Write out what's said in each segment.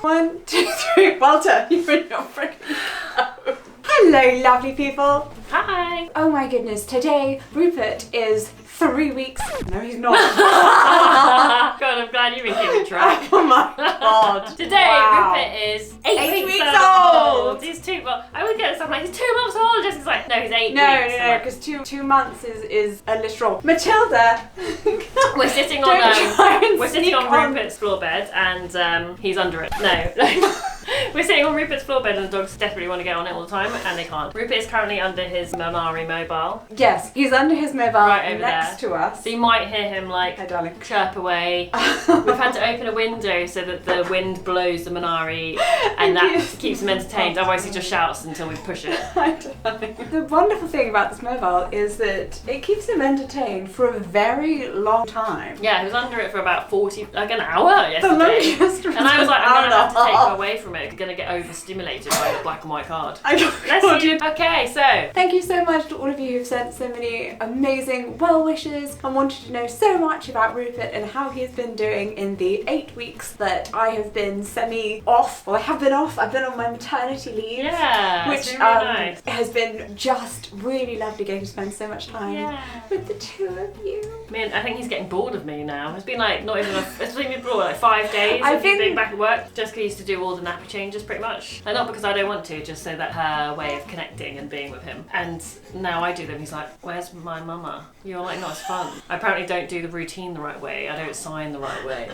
1, 2, 3. Walter, you're in your freaking go. Hello, lovely people. Hi. Oh my goodness, today Rupert is 3 weeks. No, he's not. God, I'm glad you've been keeping track. Oh my god. Today, Wow. Rupert is 8 weeks old. He's 2. Well, I would get stuff like he's 2 months old. Jessica's like, no, he's 8 weeks. No, because two months is a literal. Matilda. We're sitting Don't try on and we're sitting sneak on Rupert's floor bed, and he's under it. No. We're sitting on Rupert's floor bed, and the dogs desperately want to get on it all the time, and they can't. Rupert is currently under his Mamari mobile. Yes, he's under his mobile Right over next to us. So you might hear him like Hi, darling. chirp away. We've had to open a window so that the wind blows the Minari and that keeps him entertained. Otherwise he just shouts until we push it. Hi, darling. The wonderful thing about this mobile is that it keeps him entertained for a very long time. Yeah, he was under it for about 40, like an hour yesterday. The longest. And I was like, I'm going to have to take her her away from it. I'm going to get overstimulated by the black and white card. I Bless you. Okay, so. Thank you so much to all of you who've sent so many amazing well wishes and wanted to know so much about Rupert and how he's been doing in the 8 weeks that I have been semi-off. Well, I have been off. I've been on my maternity leave. Yeah, which it's been really nice. has been just really lovely getting to spend so much time with the two of you. I think he's getting bored of me now. It's been like not even it's been like 5 days I've of you been- being back at work. Jessica used to do all the nappy changes pretty much. And not because I don't want to, just so that her way of connecting and being with him. And now I do them. He's like, where's my mama? You're like, not as fun. I apparently don't do the routine the right way. I don't sign the right way.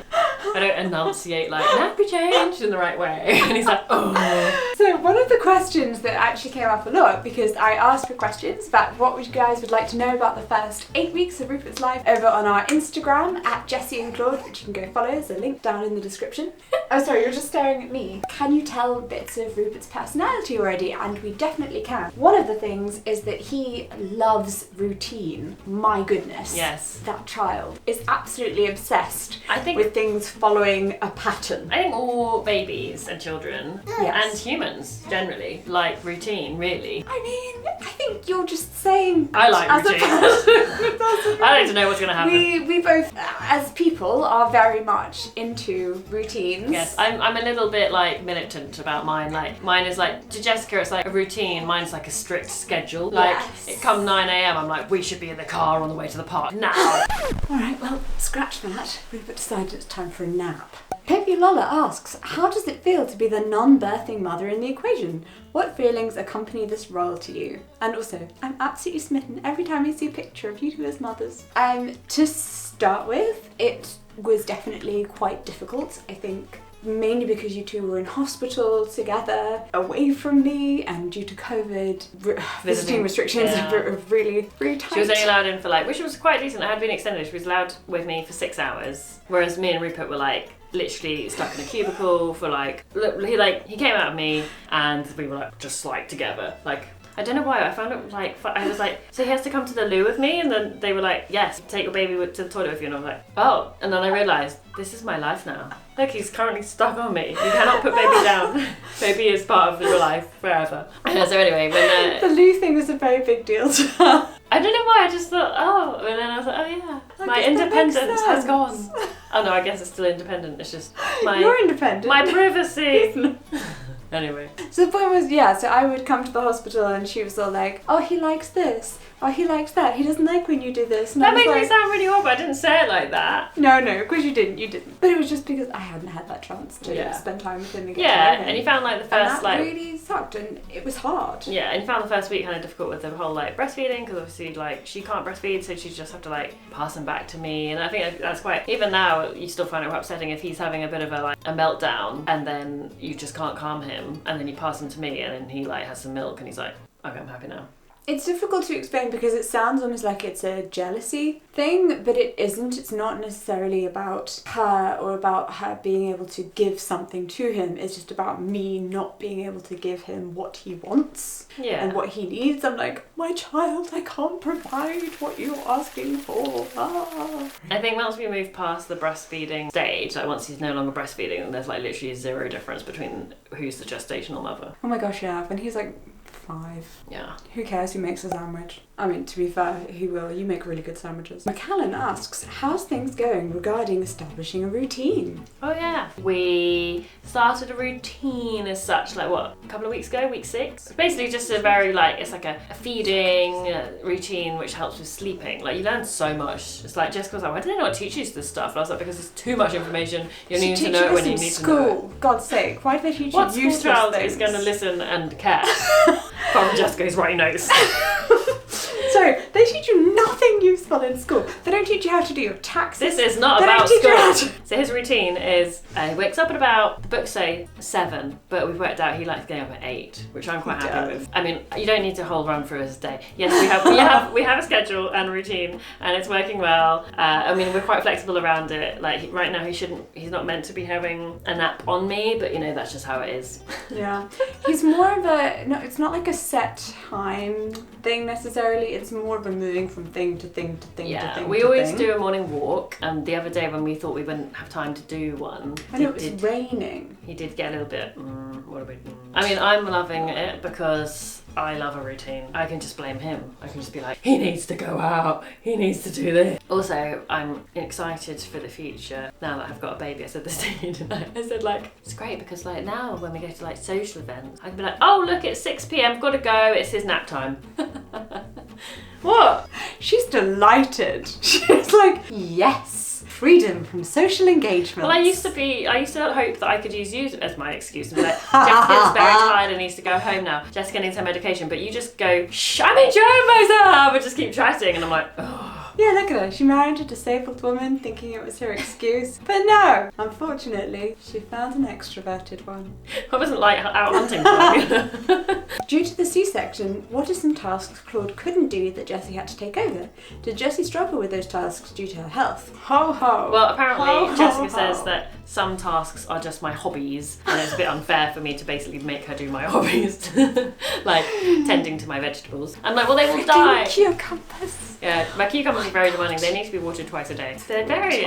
I don't enunciate like nappy change in the right way. And he's like, oh. So one of the questions that actually came up a lot, because I asked for questions about what you guys would like to know about the first 8 weeks of Rupert's life over on our Instagram at Jessie and Claud, which you can go follow. There's a link down in the description. Oh, sorry, you're just staring at me. Can you tell bits of Rupert's personality already? And we definitely can. One of the things is that he loves routine. My goodness. Yes. That child is absolutely obsessed I think with things following a pattern. I think all babies and children Yes. and humans generally like routine, really. I mean, I think you're just saying I like as routine. a person. I like to know what's going to happen. We both, as people, are very much into routines. Yes, I'm a little bit like militant about mine. Like mine is like, to Jessica it's like a routine, mine's like a strict schedule. Like Yes. it come 9 a.m. I'm like, we should be in the car on the way to the park now. Alright, well, scratch that. Rupert decided it's time for a nap. Peppy Lola asks, how does it feel to be the non-birthing mother in the equation? What feelings accompany this role to you? And also, I'm absolutely smitten every time I see a picture of you two as mothers. To start with, it was definitely quite difficult, I think. Mainly because you two were in hospital together, away from me, and due to COVID, visiting restrictions were really, really tight. She was only allowed in for like, which was quite decent. It had been extended. She was allowed with me for 6 hours, whereas me and Rupert were like literally stuck in a cubicle for like he came out of me and we were like just like together like. I don't know why, I found it like, I was like, so he has to come to the loo with me? And then they were like, yes, take your baby to the toilet with you. And I was like, oh. And then I realised, this is my life now. Look, he's currently stuck on me. You cannot put baby down. Baby is part of your life forever. So anyway, when the loo thing was a very big deal to her. I don't know why, I just thought, oh. And then I was like, oh yeah, my independence has gone. Oh no, I guess it's still independent. It's just You're independent. my privacy. Anyway. So the point was, so I would come to the hospital and she was all like, oh, he likes this. Oh, he likes that. He doesn't like when you do this. And That I was made me like, sound really horrible. I didn't say it like that. No, of course you didn't. But it was just because I hadn't had that chance to spend time with him and get to know him. And you found like the And first that really sucked and it was hard. Yeah, and you found the first week kind of difficult with the whole like breastfeeding because obviously like she can't breastfeed, so she just have to like pass him back to me, and I think that's quite. Even now, you still find it quite upsetting if he's having a bit of a meltdown, and then you just can't calm him, and then you pass him to me, and then he like has some milk, and he's like, okay, I'm happy now. It's difficult to explain because it sounds almost like it's a jealousy thing, but it isn't. It's not necessarily about her or about her being able to give something to him. It's just about me not being able to give him what he wants and what he needs. I'm like, my child, I can't provide what you're asking for. I think once we move past the breastfeeding stage, like once he's no longer breastfeeding, then there's like literally zero difference between who's the gestational mother. Oh my gosh, yeah. When he's like 5. Yeah. Who cares who makes a sandwich? I mean, to be fair, he will. You make really good sandwiches. McCallan asks, how's things going regarding establishing a routine? Oh yeah. We started a routine as such, like what, a couple of weeks ago, week 6? It's basically just a very it's like a feeding routine which helps with sleeping. Like you learn so much. It's like Jessica was like, why did they not teach you this stuff? And I was like, because it's too much information. You need to know it when you need to know it. God's sake, why do they teach you what useless school child things? is going to listen and care? From Jessica's writing notes. So, they teach you nothing useful in school. They don't teach you how to do your taxes. This is not They about don't teach you how school. So his routine is, he wakes up at about, the books say 7, but we've worked out he likes getting up at 8, which I'm quite happy with. I mean, you don't need to whole run through his day. Yes, we have a schedule and a routine, and it's working well. I mean, we're quite flexible around it. Like right now, he's not meant to be having a nap on me, but that's just how it is. Yeah. He's more of it's not like a set time thing necessarily. It's more of a moving from thing to thing to thing to thing. Yeah, we always do a morning walk, and the other day when we thought we wouldn't have time to do one, I know it was raining. He did get a little bit. I mean, I'm loving it because I love a routine. I can just blame him. I can just be like, he needs to go out. He needs to do this. Also, I'm excited for the future. Now that I've got a baby, I said this to you tonight. I said it's great because now when we go to social events, I can be like, oh look, it's 6 p.m. Gotta go. It's his nap time. What? She's delighted. She's like, yes, freedom from social engagement. Well, I used to hope that I could use you as my excuse and be like, Jessica's very tired and needs to go home now. Jessica needs her medication, but you just go, shh, I'm enjoying myself, and just keep chatting, and I'm like, oh. Yeah, look at her. She married a disabled woman thinking it was her excuse. But no, unfortunately, she found an extroverted one. I wasn't out hunting for you. Due to the C-section, what are some tasks Claude couldn't do that Jessie had to take over? Did Jessie struggle with those tasks due to her health? Ho ho! Well, apparently ho, Jessica ho, says ho. that some tasks are just my hobbies, and it's a bit unfair for me to basically make her do my hobbies. Like tending to my vegetables. I'm like, well, they will die. Cucumbers. Yeah, my cucumbers are very demanding. They need to be watered twice a day. They're very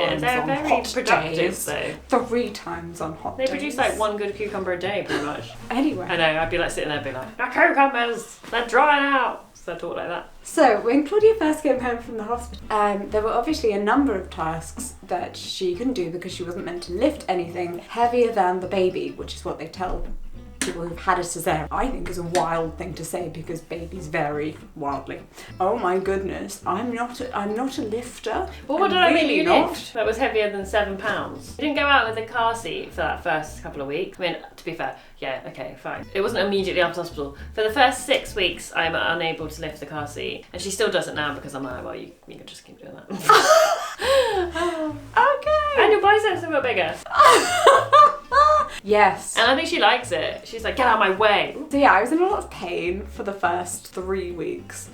productive days. though. 3 times on hot They days. produce 1 good cucumber a day, pretty much. Anyway. I know, I'd be sitting there, be like, my cucumbers, they're drying out. So I talk like that. So, when Claudia first came home from the hospital, there were obviously a number of tasks that she couldn't do because she wasn't meant to lift anything heavier than the baby, which is what they tell people who've had a cesarean. I think is a wild thing to say because babies vary wildly. Oh my goodness, I'm not a lifter. Well, what did I really mean you not. lift that was heavier than 7 pounds? You didn't go out with a car seat for that first couple of weeks. I mean, to be fair, yeah, okay, fine. It wasn't immediately after hospital. For the first 6 weeks, I'm unable to lift the car seat. And she still does it now because I'm like, well, you can just keep doing that. Okay. And your biceps have got bigger. Yes. And I think she likes it. She's like, get out of my way. So yeah, I was in a lot of pain for the first 3 weeks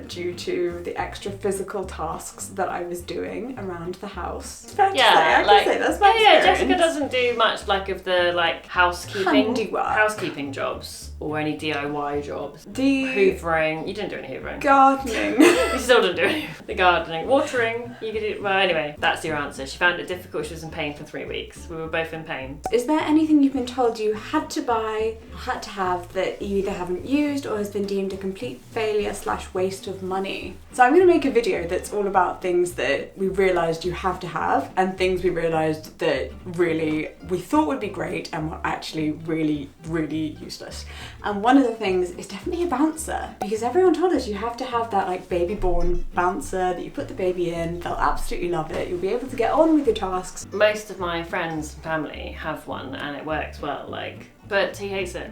due to the extra physical tasks that I was doing around the house. I can say that's my experience. Jessica doesn't do much of the housekeeping Handiwork. jobs or any DIY jobs. The Hoovering. You didn't do any hoovering. gardening. You still didn't do any. The gardening. Watering. You could do. Well, anyway, that's your answer. She found it difficult. She was in pain for 3 weeks. We were both in pain. Is there anything you've been told you had to buy or had to have that you either haven't used or has been deemed a complete failure / waste of money? So I'm going to make a video that's all about things that we realised you have to have and things we realised that really we thought would be great and were actually really, really useless. And one of the things is definitely a bouncer, because everyone told us you have to have that baby born bouncer that you put the baby in. They'll absolutely love it. You'll be able to get on with your tasks. Most of my friends and family have one and it works well, but he hates it.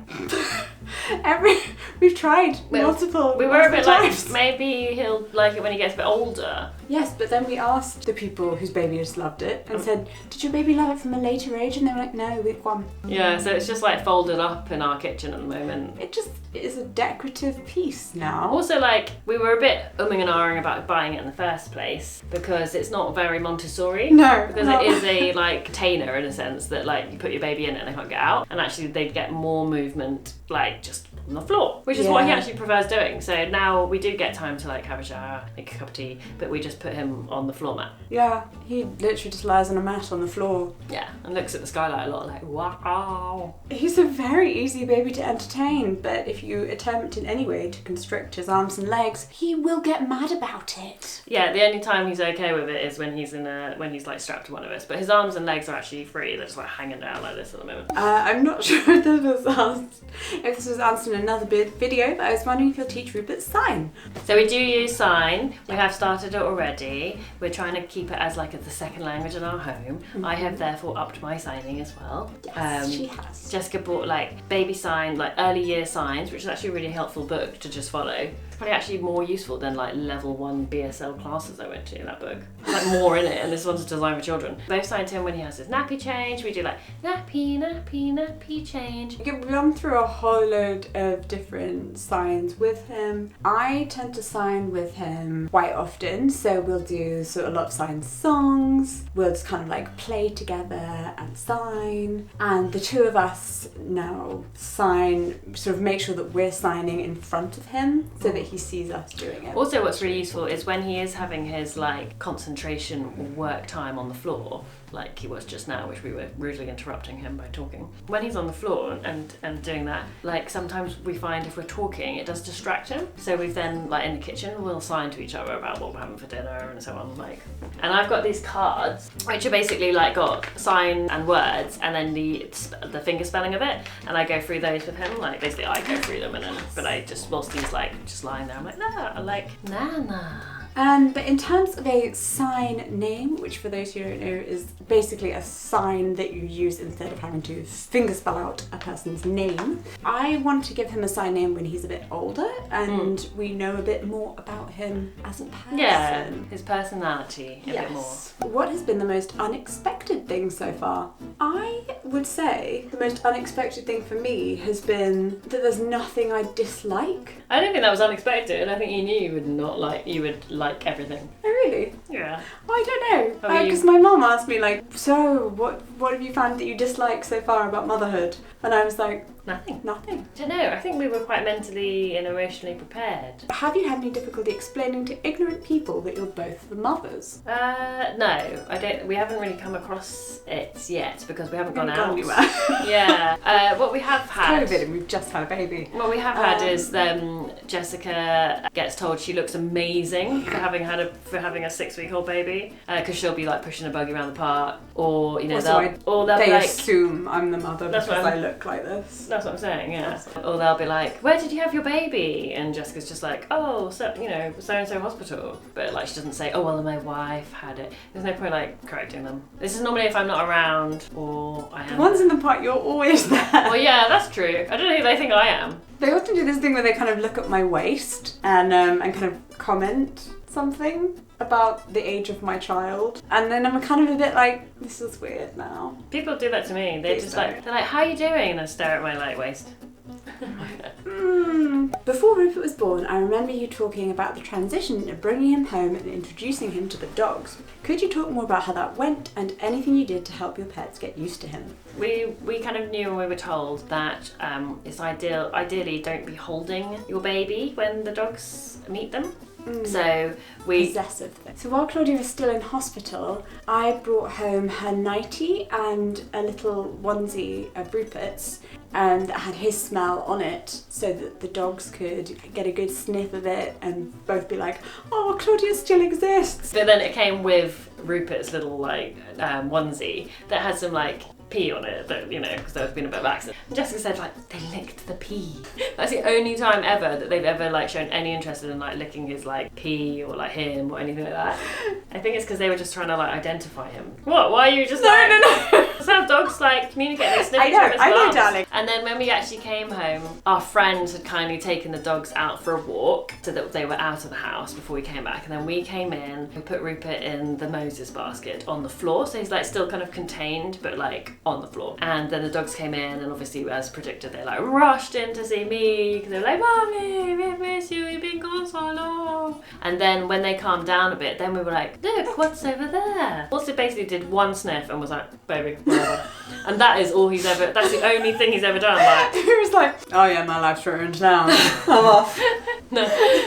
We've tried multiple. We were a bit times. maybe he'll like it when he gets a bit older. Yes, but then we asked the people whose baby just loved it and said, did your baby love it from a later age? And they were like, no, week 1. Yeah, so it's just folded up in our kitchen at the moment. It just is a decorative piece now. Also, we were a bit umming and ahhing about buying it in the first place because it's not very Montessori. No. Because it is a container in a sense that you put your baby in it and they can't get out. And actually they'd get more movement just on the floor, which is what he actually prefers doing. So now we do get time to like have a shower, make a cup of tea, but we just put him on the floor mat. Yeah, he literally just lies on a mat on the floor. Yeah, and looks at the skylight a lot like, wow. He's a very easy baby to entertain, but if you attempt in any way to constrict his arms and legs, he will get mad about it. Yeah, the only time he's okay with it is when he's like strapped to one of us, but his arms and legs are actually free. They're just like hanging down like this at the moment. I'm not sure if this was answered in another video, but I was wondering if you'll teach Rupert sign. So we do use sign. We have started it already. We're trying to keep it as like the second language in our home. I have therefore upped my signing as well. Yes, she has. Jessica bought like baby sign, like early year signs, which is actually a really helpful book to just follow. It's probably actually more useful than like level 1 BSL classes I went to in that book. There's like more in it, and this one's designed for children. Both signed to him when he has his nappy change. We do like nappy, nappy, nappy change. We run through a whole load of different signs with him. I tend to sign with him quite often, so we'll do sort of a lot of sign songs. We'll just kind of like play together and sign. And the two of us now sign, sort of make sure that we're signing in front of him so that he sees us doing it. Also, what's really useful is when he is having his like concentration work time on the floor, like he was just now, which we were rudely interrupting him by talking. When he's on the floor and doing that, like sometimes we find if we're talking, it does distract him. So we've then, like in the kitchen, we'll sign to each other about what we're having for dinner and so on. Like, and I've got these cards, which are basically like got sign and words, and then the finger spelling of it. And I go through those with him. Like basically, I go through them, and then but I just whilst he's like just lying there, I'm like Nana. But in terms of a sign name, which for those who don't know is basically a sign that you use instead of having to finger spell out a person's name, I want to give him a sign name when he's a bit older and we know a bit more about him as a person. Yeah, his personality a bit more. What has been the most unexpected thing so far? I would say the most unexpected thing for me has been that there's nothing I dislike. I don't think that was unexpected. I think you knew you would like everything. Oh really? Yeah. I don't know. Because my mum asked me like, so what have you found that you dislike so far about motherhood? And I was like, Nothing. I don't know. I think we were quite mentally and emotionally prepared. Have you had any difficulty explaining to ignorant people that you're both the mothers? No, I don't. We haven't really come across it yet because we haven't gone out. Anywhere. Yeah. What we have had. COVID, and we've just had a baby. What we have had is Jessica gets told she looks amazing for having a 6-week-old baby because she'll be like pushing a buggy around the park, or you know they'll they be like, assume I'm the mother That's because what I look like this. That's what I'm saying, yeah. Or they'll be like, where did you have your baby? And Jessica's just like, oh, so-and-so hospital. But like she doesn't say, oh, well, my wife had it. There's no point like correcting them. This is normally if I'm not around or I am. The ones in the park, you're always there. Well, yeah, that's true. I don't know who they think I am. They often do this thing where they kind of look at my waist and kind of comment something about the age of my child, and then I'm kind of a bit like, this is weird now. People do that to me. They're like, how are you doing? And I stare at my light waist. Before Rupert was born, I remember you talking about the transition of bringing him home and introducing him to the dogs. Could you talk more about how that went and anything you did to help your pets get used to him? We kind of knew when we were told that it's ideally don't be holding your baby when the dogs meet them. So we possessive thing. So while Claudia was still in hospital, I brought home her nightie and a little onesie of Rupert's that had his smell on it, so that the dogs could get a good sniff of it and both be like, oh, Claudia still exists. But then it came with Rupert's little like onesie that had some like pee on it, that, you know, because there had been a bit of accident. And Jessica said like they licked the pee. That's the only time ever that they've ever like shown any interest in like licking his like pee or like him or anything like that. I think it's because they were just trying to like identify him. What? Why are you just No. Just have dogs like communicate. They sniff each other's I know, bums. darling. And then when we actually came home, our friends had kindly taken the dogs out for a walk so that they were out of the house before we came back. And then we came in, we put Rupert in the Moses basket on the floor, so he's like still kind of contained but like on the floor. And then the dogs came in, and obviously as predicted they like rushed in to see me because they were like, Mommy, we miss you, you've been gone so long. And then when they calmed down a bit, then we were like, look, what's over there? Also basically did one sniff and was like, baby, whatever. And that is all he's ever. That's the only thing he's ever done. Like He was like, oh yeah, my life's ruined now. I'm off. no.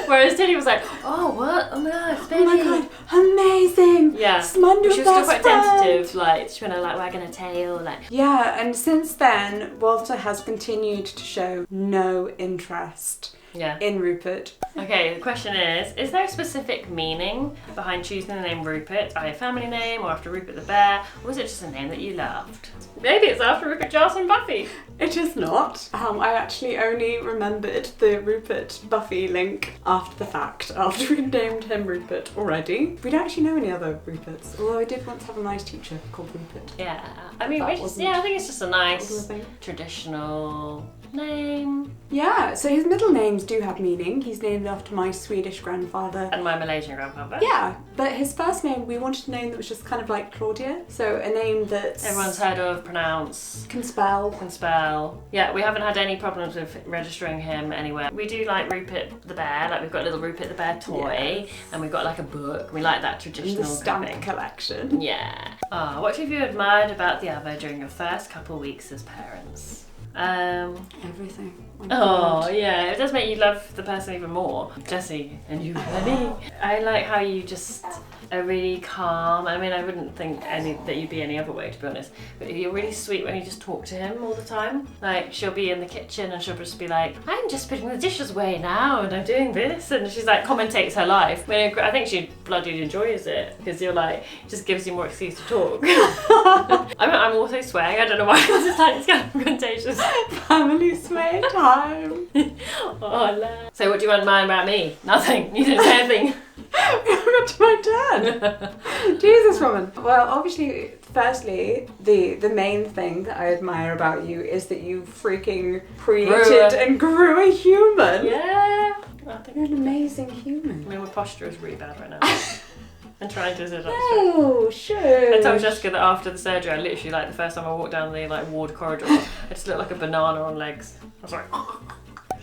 Whereas Tilly was like, oh what? Oh my god, baby. Oh my god, amazing. Yeah. Smund She was still quite friend. tentative, like trying to like wagging her tail, like. Yeah, and since then, Walter has continued to show no interest Yeah. in Rupert. Okay, the question is there a specific meaning behind choosing the name Rupert, either a family name or after Rupert the bear, or was it just a name that you loved? Maybe it's after Rupert Giles and Buffy. It is not. I actually only remembered the Rupert Buffy link after the fact, after we named him Rupert already. We don't actually know any other Ruperts, although I did once have a nice teacher called Rupert. Yeah, I mean, That I wasn't- think it's just a nice thing. traditional name. Yeah, so his middle names do have meaning. He's named after my Swedish grandfather. And my Malaysian grandfather. Yeah, but his first name, we wanted a name that was just kind of like Claudia. So a name that Everyone's heard of, pronounce, can spell. can spell. Yeah, we haven't had any problems with registering him anywhere. We do like Rupert the bear, like we've got a little Rupert the bear toy, and we've got like a book. We like that In traditional the stamp thing. collection. Yeah. What have you admired about the other during your first couple weeks as parents? Everything. My Oh God. yeah, it does make you love the person even more. Jessie and you, Ellie. I like how you just are really calm. I mean, I wouldn't think that you'd be any other way, to be honest. But you're really sweet when you just talk to him all the time. Like she'll be in the kitchen and she'll just be like, "I'm just putting the dishes away now, and I'm doing this," and she's like commentates her life. I think she bloody enjoys it because you're like, it just gives you more excuse to talk. I'm also swearing. I don't know why. It's kind of contagious. Family sway time. Oh, no. So what do you admire about me? Nothing. You didn't say anything. We haven't got to my turn. Jesus, woman. Well, obviously, firstly, the main thing that I admire about you is that you freaking created and grew a human. Yeah. You're an amazing I human. mean, my posture is really bad right now. I'm trying to sit up straight. Oh, sure. I told Jessica that after the surgery, I literally, like, the first time I walked down the, like, ward corridor, I just looked like a banana on legs. I was like...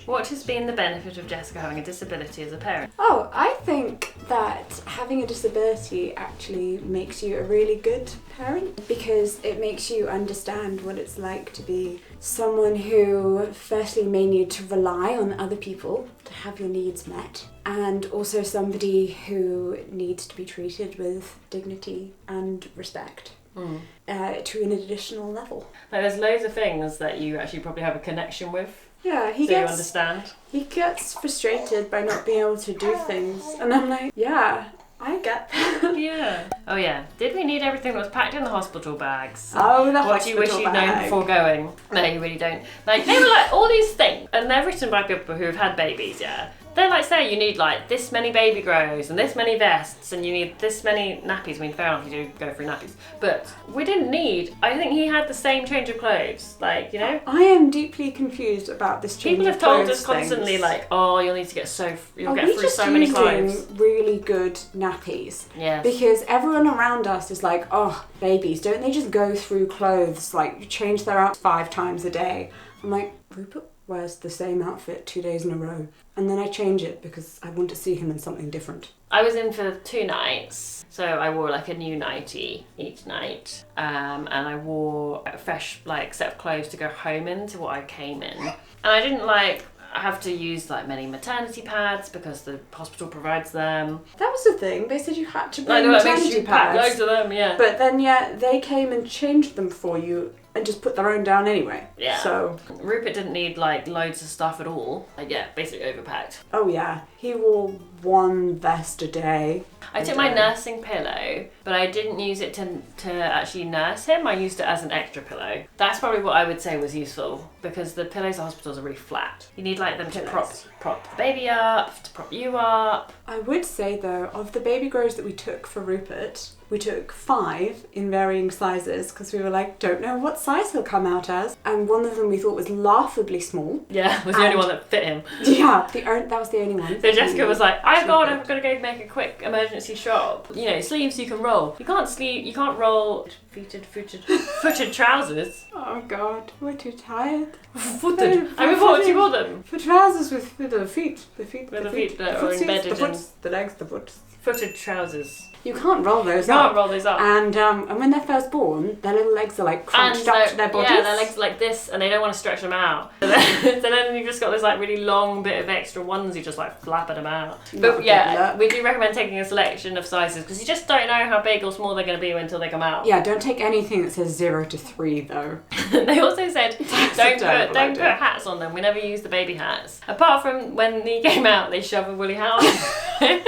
What has been the benefit of Jessica having a disability as a parent? Oh, I think that having a disability actually makes you a really good parent because it makes you understand what it's like to be someone who firstly may need to rely on other people to have your needs met, and also somebody who needs to be treated with dignity and respect. To an additional level. Like, there's loads of things that you actually probably have a connection with. Yeah, You understand? He gets frustrated by not being able to do things, and I'm like, yeah, I get that. Yeah. Oh yeah. Did we need everything that was packed in the hospital bags? Oh, the What do you wish hospital you'd known bag. before going? No, you really don't. Like, they were like all these things, and they're written by people who have had babies, yeah. They're like, say you need like this many baby grows and this many vests and you need this many nappies. I mean, fair enough, you do go through nappies. But we didn't need, I think he had the same change of clothes. Like, you know? I am deeply confused about this change People of have told clothes us constantly things. like, oh, you'll need to get you'll Are get we through just so many using clothes. really good nappies? Yes. Because everyone around us is like, oh, babies, don't they just go through clothes, like change their outfit 5 times a day? I'm like, Rupert wears the same outfit 2 days in a row. And then I change it because I want to see him in something different. I was in for 2 nights, so I wore like a new nightie each night, and I wore a fresh like set of clothes to go home in to what I came in, and I didn't like have to use like many maternity pads because the hospital provides them. That was the thing. They said you had to I bring know that makes maternity you pack pads. loads of them, yeah. But then, yeah, they came and changed them for you and just put their own down anyway. Yeah. So, Rupert didn't need like loads of stuff at all. Like, yeah, basically overpacked. oh yeah, he wore 1 vest a day. I took my nursing pillow, but I didn't use it to actually nurse him. I used it as an extra pillow. That's probably what I would say was useful because the pillows at hospitals are really flat. You need like them to prop the baby up, to prop you up. I would say though, of the baby grows that we took for Rupert, we took 5 in varying sizes because we were like, don't know what size he'll come out as. And one of them we thought was laughably small. Yeah, it was the only one that fit him. Yeah, that was the only one. So Jessica was like, oh god, I'm gonna go make a quick emergency shop. You know, sleeves you can roll. You can't roll footed trousers. Oh god, we're too tired. Footed? I mean, what do you call them? For trousers with the feet. The feet With the the feet that the are footsies, embedded the foots, the legs, the foots. footed trousers. You can't roll those You up. can't roll those up. And when they're first born, their little legs are like crunched up to their bodies. Yeah, their legs are like this, and they don't want to stretch them out. So then you've just got this like really long bit of extra onesie just like flapping them out. But yeah, we do recommend taking a selection of sizes because you just don't know how big or small they're going to be until they come out. Yeah, don't take anything that says 0 to 3 though. They also said don't put hats on them. We never use the baby hats. Apart from when he came out, they shove a woolly hat on.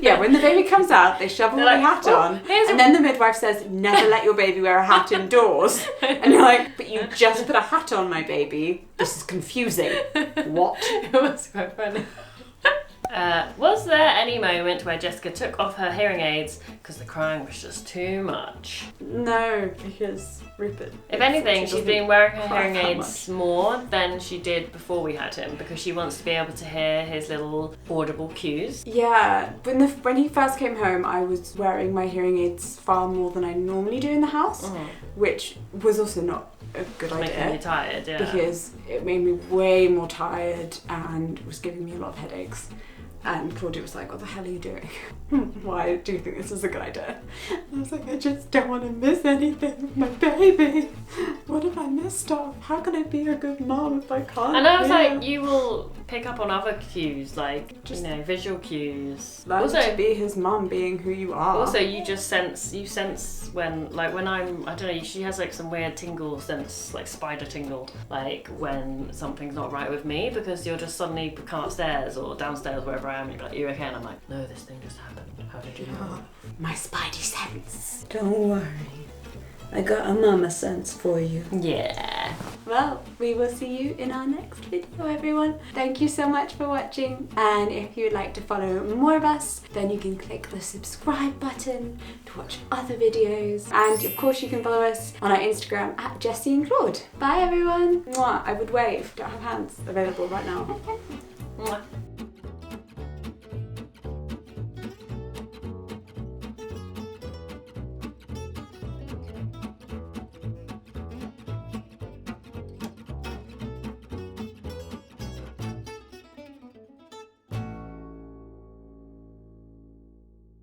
Yeah, when the baby comes out, they shove a woolly hat on, and then the midwife says, never let your baby wear a hat indoors. And you're like, but you just put a hat on, my baby. This is confusing. What? It was quite funny. Was there any moment where Jessica took off her hearing aids because the crying was just too much? No, because Rupert... If anything, she's been wearing her hearing aids more than she did before we had him because she wants to be able to hear his little audible cues. Yeah, when he first came home, I was wearing my hearing aids far more than I normally do in the house, which was also not a good idea. Making me tired, yeah. Because it made me way more tired and was giving me a lot of headaches. And Claudia was like, what the hell are you doing? Why do you think this is a good idea? And I was like, I just don't want to miss anything with my baby. What have I missed off? How can I be a good mom if I can't? And I was like, you will pick up on other cues, like, just, visual cues. Learn to be his mum, being who you are. Also, you sense when I'm, I don't know, she has like some weird tingle sense, like spider tingle, like when something's not right with me because you'll just suddenly come upstairs or downstairs, wherever I am, and you'll be like, you okay? And I'm like, no, this thing just happened. How did you know? My spidey sense. Don't worry. I got a mama sense for you. Yeah. Well, we will see you in our next video, everyone. Thank you so much for watching. And if you'd like to follow more of us, then you can click the subscribe button to watch other videos. And of course, you can follow us on our Instagram at Jessie and Claud. Bye, everyone. Mwah. I would wave. Don't have hands available right now. Mwah.